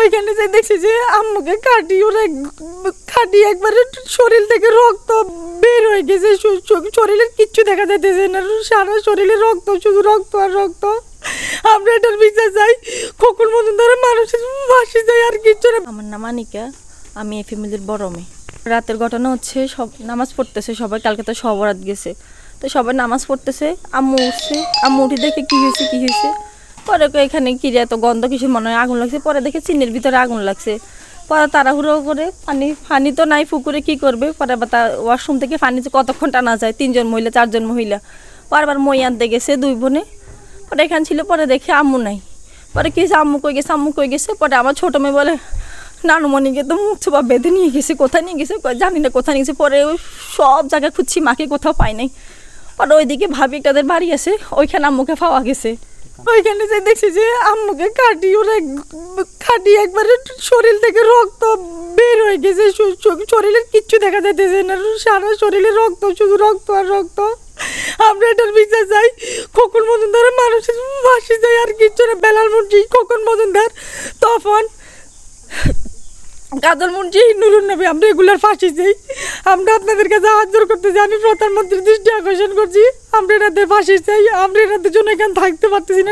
ওইখানে যে দেখছি যে আম্মুকে কাটিয়ে একবারে শরীর থেকে রক্ত বের হয়ে গেছে, শরীরের কিচ্ছু দেখা যাইতেছে না, সারা শরীরে রক্ত, শুধু রক্ত আর রক্ত। আমরা এটার বিচার চাই, খোকন মজুমদারের মানুষের ফাঁসি চাই, আর কিচ্ছু না। আমার নাম আনিকা, আমি এই ফ্যামিলির বড় মেয়ে। রাতের ঘটনা হচ্ছে, সব নামাজ পড়তেছে সবাই, কালকে তো সব রাত গেছে, তো সবাই নামাজ পড়তেছে, আম্মু উঠছে, আম্মু উঠে দেখে কি হয়েছে পরে এখানে কি এত গন্ধ কিছু মনে হয় আগুন লাগছে, পরে দেখে চিনের ভিতরে আগুন লাগছে, পরে তাড়াহুড়ো করে পানি তো নাই পুকুরে, কি করবে, পরে ওয়াশরুম থেকে পানি কতক্ষণ টানা যায়, 3জন মহিলা 4জন মহিলা, বারবার মই আনতে গেছে 2 বোনে, পরে এখানে ছিল, পরে দেখে আম্মু নাই, পরে কি আম্মু কই গেছে, পরে আমার ছোটো মেয়ে বলে নানুমণিকে তো মুখ ছোপা বেঁধে নিয়ে গেছে, কোথায় নিয়ে গেছে জানি না, কোথায় নিয়ে গেছে, পরে সব জায়গায় খুঁজছি, মাকে কোথাও পাই নাই, পরে ওইদিকে ভাবি একটাদের বাড়ি আছে, ওইখানে আম্মুকে পাওয়া গেছে। ওইখানে যে দেখছি যে আম্মুকে কাটিয়ে একবারে শরীর থেকে রক্ত বের হয়ে গেছে, শরীরের কিচ্ছু দেখা যাইতেছে না, সারা শরীরে রক্ত, শুধু রক্ত আর রক্ত। আমরা এটার বিচার চাই, খোকন মজুমদারের মানুষের ফাঁসি চাই, আর কিচ্ছু না। বেলাল মুন্সি, খোকন মজুমদার, তখন কাজল মুন্সি, নুরুন নবী, আমরা এগুলার ফাঁসি চাই। আমরা আপনাদের কাছে হাত জোর করতেছি, আমি প্রধানমন্ত্রীর দৃষ্টি আকর্ষণ করছি, আমরা এনাদের ফাঁসি চাই, আমরা এনাদের জন্য এখানে থাকতে পারতেছি না।